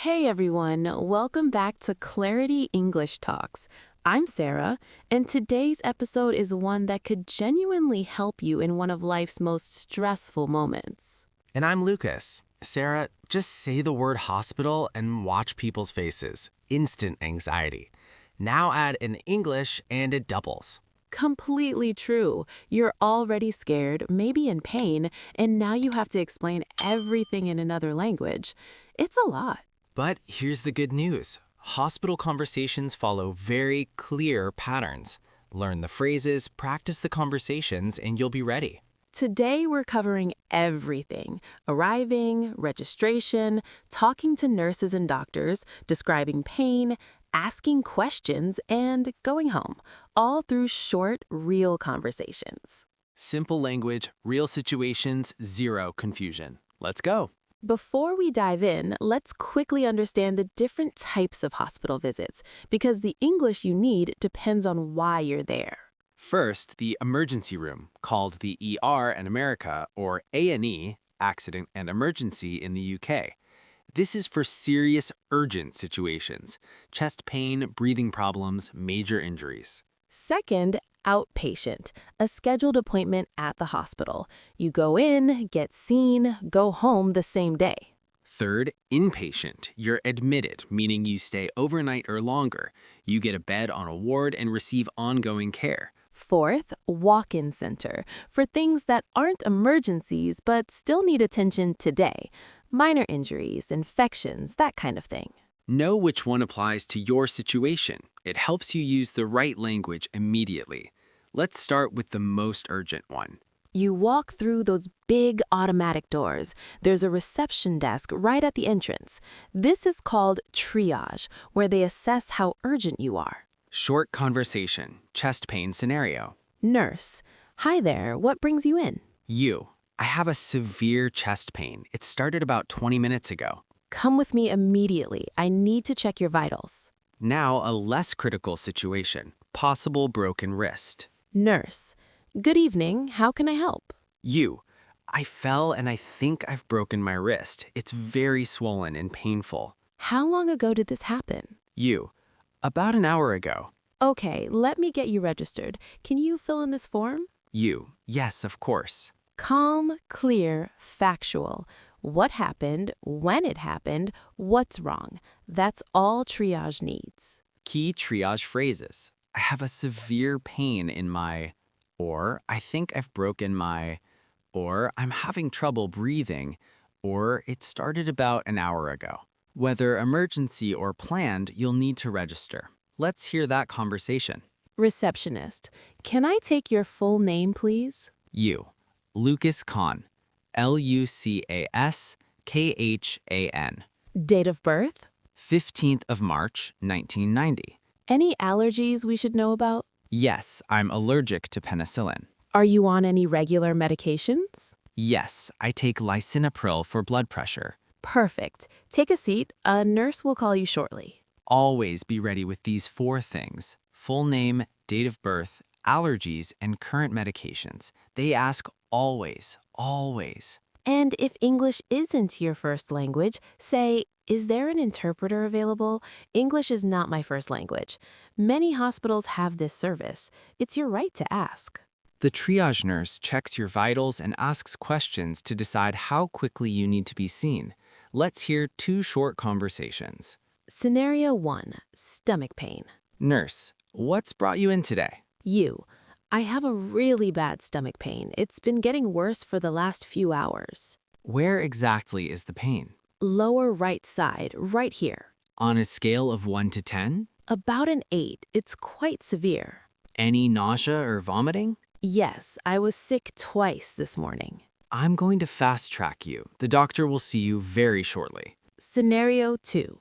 Hey everyone, welcome back to Clarity English Talks. I'm Sarah, and today's episode is one that could genuinely help you in one of life's most stressful moments. And I'm Lucas. Sarah, just say the word hospital and watch people's faces. Instant anxiety. Now add an English and it doubles. Completely true. You're already scared, maybe in pain, and now you have to explain everything in another language. It's a lot. But here's the good news. Hospital conversations follow very clear patterns. Learn the phrases, practice the conversations, and you'll be ready. Today, we're covering everything: arriving, registration, talking to nurses and doctors, describing pain, asking questions, and going home, all through short, real conversations. Simple language, real situations, zero confusion. Let's go. Before we dive in, let's quickly understand the different types of hospital visits, because the English you need depends on why you're there. First, the emergency room, called the ER in America or A&E, Accident and Emergency in the UK. This is for serious, urgent situations: chest pain, breathing problems, major injuries. Second, outpatient, a scheduled appointment at the hospital. You go in, get seen, go home the same day. Third, inpatient. You're admitted, meaning you stay overnight or longer. You get a bed on a ward and receive ongoing care. Fourth, walk-in center, for things that aren't emergencies but still need attention today. Minor injuries, infections, that kind of thing. Know which one applies to your situation. It helps you use the right language immediately. Let's start with the most urgent one. You walk through those big automatic doors. There's a reception desk right at the entrance. This is called triage, where they assess how urgent you are. Short conversation, chest pain scenario. Nurse: hi there, what brings you in? You: I have a severe chest pain. It started about 20 minutes ago. Come with me immediately. I need to check your vitals. Now a less critical situation, possible broken wrist. Nurse: good evening, how can I help? You: I fell and I think I've broken my wrist. It's very swollen and painful. How long ago did this happen? You: about an hour ago. Okay, let me get you registered. Can you fill in this form? You: yes, of course. Calm, clear, factual. What happened, when it happened, what's wrong. That's all triage needs. Key triage phrases: I have a severe pain in my, or I think I've broken my, or I'm having trouble breathing, or it started about an hour ago. Whether emergency or planned, you'll need to register. Let's hear that conversation. Receptionist: can I take your full name, please? You: Lucas Khan. LucasKhan. Date of birth? 15th of March, 1990. Any allergies we should know about? Yes, I'm allergic to penicillin. Are you on any regular medications? Yes, I take lisinopril for blood pressure. Perfect. Take a seat. A nurse will call you shortly. Always be ready with these 4 things: full name, date of birth, allergies, and current medications. They ask always, always. And if English isn't your first language, say, is there an interpreter available? English is not my first language. Many hospitals have this service. It's your right to ask. The triage nurse checks your vitals and asks questions to decide how quickly you need to be seen. Let's hear 2 short conversations. Scenario 1, stomach pain. Nurse: what's brought you in today? You: I have a really bad stomach pain. It's been getting worse for the last few hours. Where exactly is the pain? Lower right side, right here. On a scale of 1 to 10? About an 8. It's quite severe. Any nausea or vomiting? Yes, I was sick twice this morning. I'm going to fast track you. The doctor will see you very shortly. Scenario 2,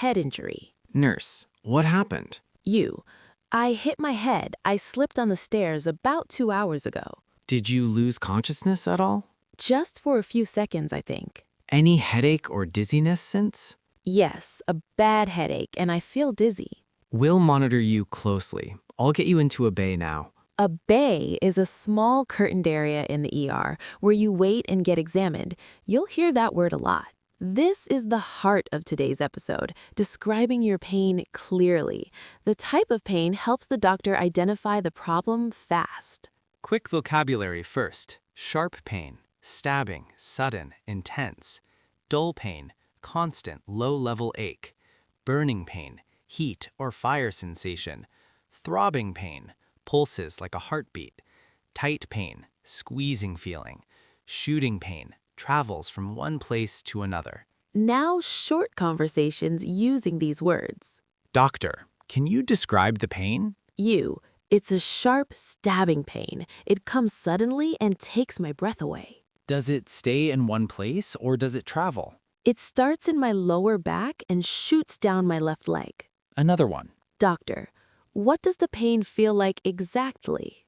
head injury. Nurse: what happened? You: I hit my head. I slipped on the stairs about 2 hours ago. Did you lose consciousness at all? Just for a few seconds, I think. Any headache or dizziness since? Yes, a bad headache, and I feel dizzy. We'll monitor you closely. I'll get you into a bay now. A bay is a small curtained area in the ER where you wait and get examined. You'll hear that word a lot. This is the heart of today's episode, describing your pain clearly. The type of pain helps the doctor identify the problem fast. Quick vocabulary first. Sharp pain, stabbing, sudden, intense. Dull pain, constant, low-level ache. Burning pain, heat or fire sensation. Throbbing pain, pulses like a heartbeat. Tight pain, squeezing feeling. Shooting pain, travels from one place to another. Now, short conversations using these words. Doctor, can you describe the pain? It's a sharp, stabbing pain. It comes suddenly and takes my breath away. Does it stay in one place or does it travel? It starts in my lower back and shoots down my left leg. Another one. Doctor, what does the pain feel like exactly?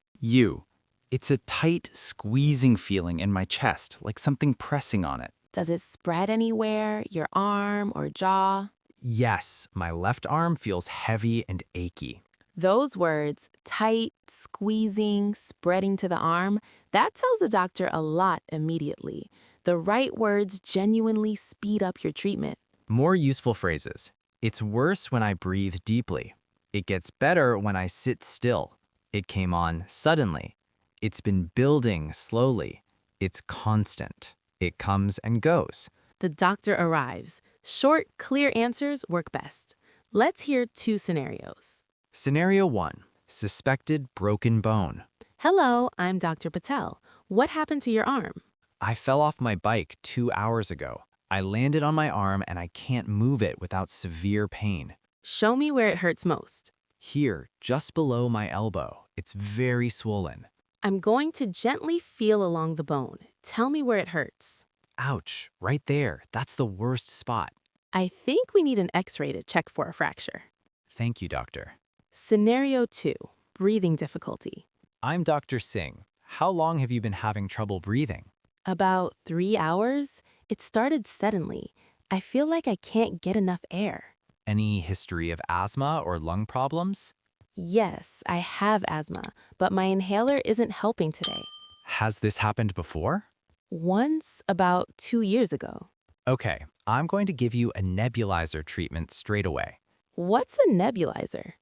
It's a tight, squeezing feeling in my chest, like something pressing on it. Does it spread anywhere, your arm or jaw? Yes, my left arm feels heavy and achy. Those words, tight, squeezing, spreading to the arm, that tells the doctor a lot immediately. The right words genuinely speed up your treatment. More useful phrases. It's worse when I breathe deeply. It gets better when I sit still. It came on suddenly. It's been building slowly. It's constant. It comes and goes. The doctor arrives. Short, clear answers work best. Let's hear 2 scenarios. Scenario 1. Suspected broken bone. Hello, I'm Dr. Patel. What happened to your arm? I fell off my bike 2 hours ago. I landed on my arm and I can't move it without severe pain. Show me where it hurts most. Here, just below my elbow. It's very swollen. I'm going to gently feel along the bone. Tell me where it hurts. Ouch, right there. That's the worst spot. I think we need an x-ray to check for a fracture. Thank you, doctor. Scenario 2, breathing difficulty. I'm Dr. Singh. How long have you been having trouble breathing? About 3 hours. It started suddenly. I feel like I can't get enough air. Any history of asthma or lung problems? Yes, I have asthma, but my inhaler isn't helping today. Has this happened before? Once, about 2 years ago. Okay, I'm going to give you a nebulizer treatment straight away. What's a nebulizer?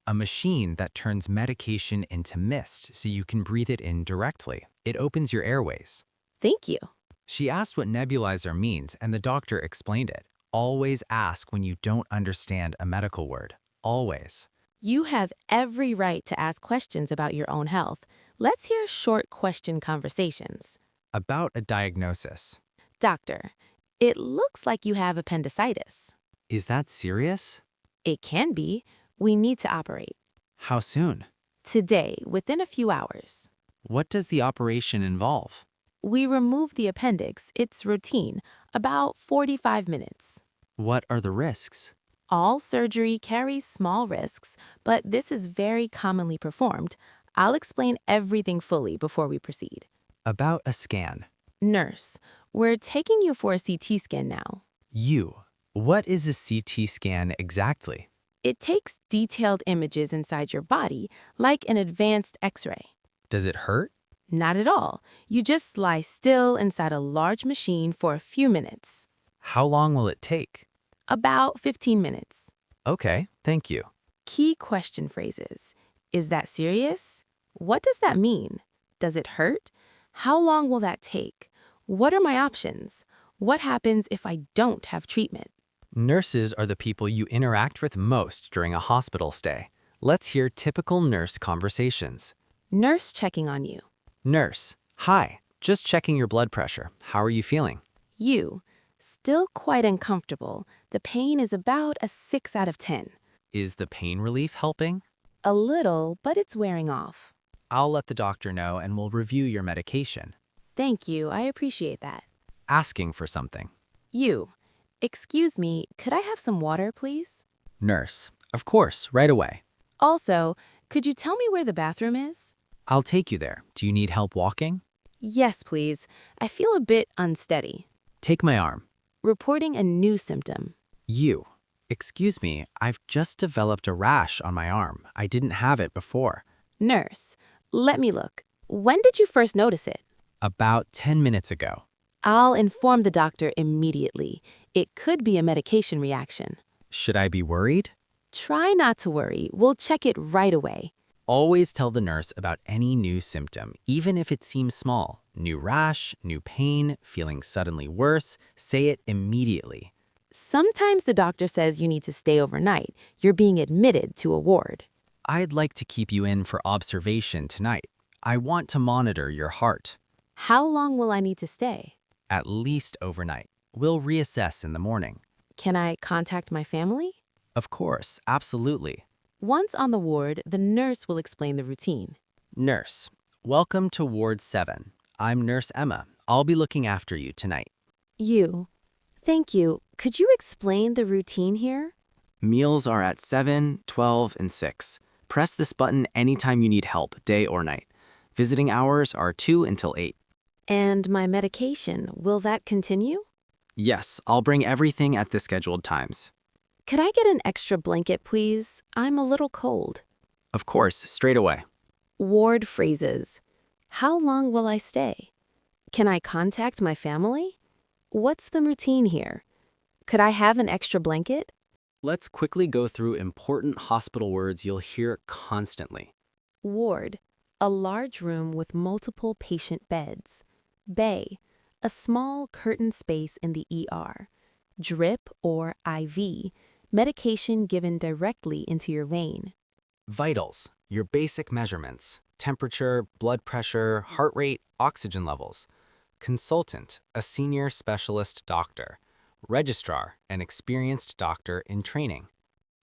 A machine that turns medication into mist so you can breathe it in directly. It opens your airways. Thank you. She asked what nebulizer means, and the doctor explained it. Always ask when you don't understand a medical word. Always. You have every right to ask questions about your own health. Let's hear short question conversations. About a diagnosis. Doctor, it looks like you have appendicitis. Is that serious? It can be. We need to operate. How soon? Today, within a few hours. What does the operation involve? We remove the appendix. It's routine, about 45 minutes. What are the risks? All surgery carries small risks, but this is very commonly performed. I'll explain everything fully before we proceed. About a scan. Nurse, we're taking you for a CT scan now. What is a CT scan exactly? It takes detailed images inside your body, like an advanced X-ray. Does it hurt? Not at all. You just lie still inside a large machine for a few minutes. How long will it take? About 15 minutes. Okay, thank you. Key question phrases. Is that serious? What does that mean? Does it hurt? How long will that take? What are my options? What happens if I don't have treatment? Nurses are the people you interact with most during a hospital stay. Let's hear typical nurse conversations. Nurse checking on you. Nurse, hi, just checking your blood pressure. How are you feeling? You. Still quite uncomfortable. The pain is about a 6 out of 10. Is the pain relief helping? A little, but it's wearing off. I'll let the doctor know and we'll review your medication. Thank you, I appreciate that. Asking for something. You. Excuse me, could I have some water, please? Nurse, of course, right away. Also, could you tell me where the bathroom is? I'll take you there. Do you need help walking? Yes, please. I feel a bit unsteady. Take my arm. Reporting a new symptom. You. Excuse me, I've just developed a rash on my arm. I didn't have it before. Nurse, let me look. When did you first notice it? About 10 minutes ago. I'll inform the doctor immediately. It could be a medication reaction. Should I be worried? Try not to worry. We'll check it right away. Always tell the nurse about any new symptom, even if it seems small. New rash, new pain, feeling suddenly worse, say it immediately. Sometimes the doctor says you need to stay overnight. You're being admitted to a ward. I'd like to keep you in for observation tonight. I want to monitor your heart. How long will I need to stay? At least overnight. We'll reassess in the morning. Can I contact my family? Of course, absolutely. Once on the ward, the nurse will explain the routine. Nurse, welcome to Ward 7. I'm Nurse Emma. I'll be looking after you tonight. You. Thank you. Could you explain the routine here? Meals are at 7, 12, and 6. Press this button anytime you need help, day or night. Visiting hours are 2 until 8. And my medication, will that continue? Yes, I'll bring everything at the scheduled times. Could I get an extra blanket, please? I'm a little cold. Of course, straight away. Ward phrases. How long will I stay? Can I contact my family? What's the routine here? Could I have an extra blanket? Let's quickly go through important hospital words you'll hear constantly. Ward, a large room with multiple patient beds. Bay, a small curtained space in the ER. Drip or IV, medication given directly into your vein. Vitals, your basic measurements: temperature, blood pressure, heart rate, oxygen levels. Consultant, a senior specialist doctor. Registrar, an experienced doctor in training.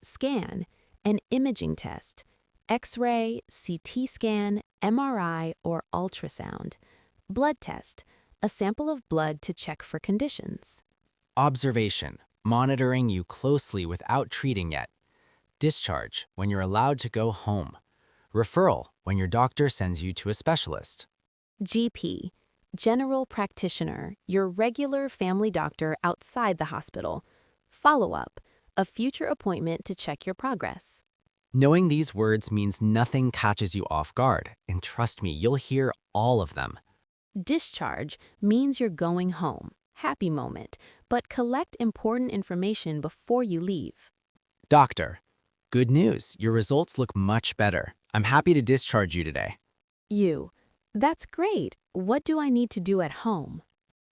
Scan, an imaging test. X-ray, CT scan, MRI, or ultrasound. Blood test, a sample of blood to check for conditions. Observation, monitoring you closely without treating yet. Discharge, when you're allowed to go home. Referral, when your doctor sends you to a specialist. GP, general practitioner, your regular family doctor outside the hospital. Follow-up, a future appointment to check your progress. Knowing these words means nothing catches you off guard, and trust me, you'll hear all of them. Discharge means you're going home. Happy moment, but collect important information before you leave. Doctor, good news, your results look much better. I'm happy to discharge you today. You. That's great. What do I need to do at home?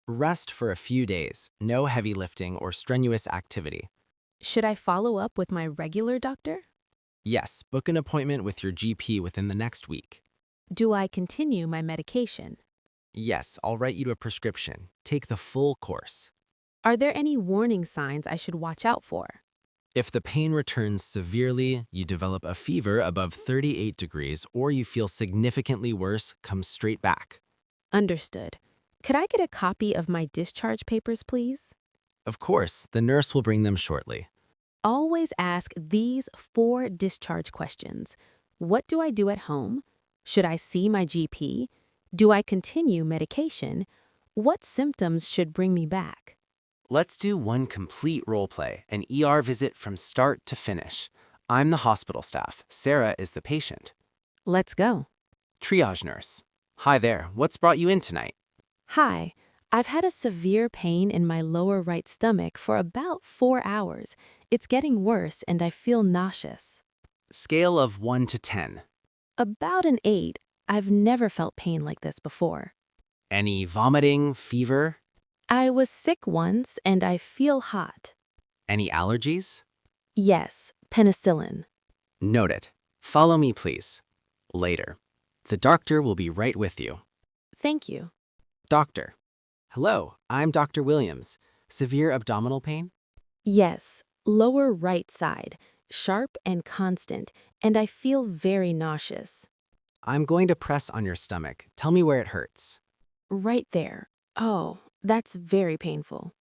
Rest for a few days, no heavy lifting or strenuous activity. Should I follow up with my regular doctor? Yes, book an appointment with your GP within the next week. Do I continue my medication? Yes, I'll write you a prescription. Take the full course. Are there any warning signs I should watch out for? If the pain returns severely, you develop a fever above 38 degrees, or you feel significantly worse, come straight back. Understood. Could I get a copy of my discharge papers, please? Of course, the nurse will bring them shortly. Always ask these 4 discharge questions. What do I do at home? Should I see my GP? Do I continue medication? What symptoms should bring me back? Let's do one complete role play, an ER visit from start to finish. I'm the hospital staff. Sarah is the patient. Let's go. Triage nurse. Hi there, what's brought you in tonight? Hi, I've had a severe pain in my lower right stomach for about 4 hours. It's getting worse and I feel nauseous. Scale of 1 to 10. About an 8. I've never felt pain like this before. Any vomiting, fever? I was sick once and I feel hot. Any allergies? Yes, penicillin. Noted. Follow me, please. Later. The doctor will be right with you. Thank you. Doctor. Hello, I'm Dr. Williams. Severe abdominal pain? Yes, lower right side, sharp and constant, and I feel very nauseous. I'm going to press on your stomach. Tell me where it hurts. Right there. Oh, that's very painful.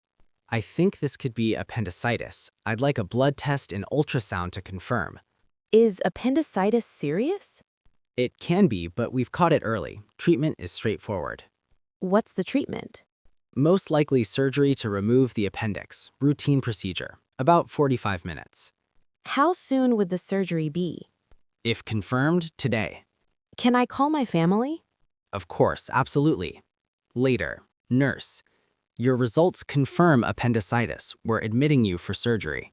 I think this could be appendicitis. I'd like a blood test and ultrasound to confirm. Is appendicitis serious? It can be, but we've caught it early. Treatment is straightforward. What's the treatment? Most likely surgery to remove the appendix. Routine procedure. About 45 minutes. How soon would the surgery be? If confirmed, today. Can I call my family? Of course, absolutely. Later. Nurse. Your results confirm appendicitis. We're admitting you for surgery.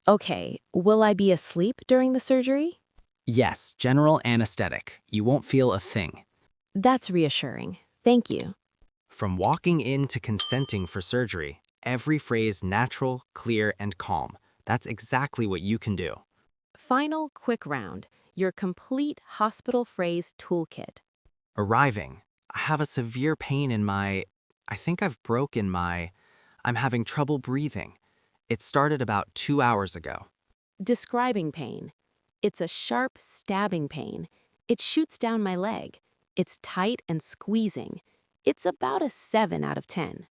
Okay, will I be asleep during the surgery? Yes, general anesthetic. You won't feel a thing. That's reassuring. Thank you. From walking in to consenting for surgery, every phrase natural, clear, and calm. That's exactly what you can do. Final quick round. Your complete hospital phrase toolkit. Arriving. I have a severe pain in my... I think I've broken my... I'm having trouble breathing. It started about 2 hours ago. Describing pain. It's a sharp, stabbing pain. It shoots down my leg. It's tight and squeezing. It's about a 7 out of 10.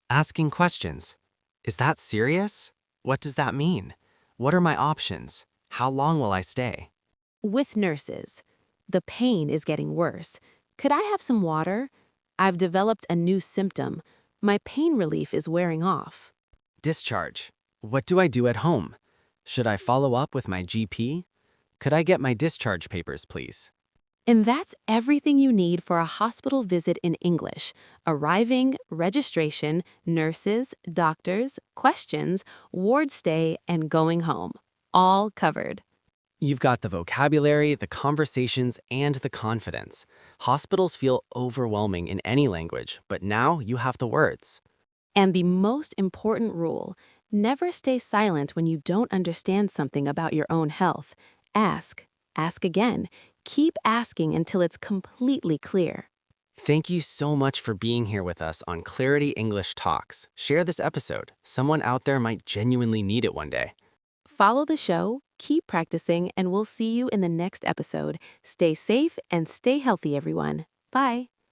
Asking questions. Is that serious? What does that mean? What are my options? How long will I stay? With nurses. The pain is getting worse. Could I have some water? I've developed a new symptom. My pain relief is wearing off. Discharge. What do I do at home? Should I follow up with my GP? Could I get my discharge papers, please? And that's everything you need for a hospital visit in English. Arriving, registration, nurses, doctors, questions, ward stay, and going home. All covered. You've got the vocabulary, the conversations, and the confidence. Hospitals feel overwhelming in any language, but now you have the words. And the most important rule, never stay silent when you don't understand something about your own health. Ask. Ask again. Keep asking until it's completely clear. Thank you so much for being here with us on Clarity English Talks. Share this episode. Someone out there might genuinely need it one day. Follow the show, keep practicing, and we'll see you in the next episode. Stay safe and stay healthy, everyone. Bye.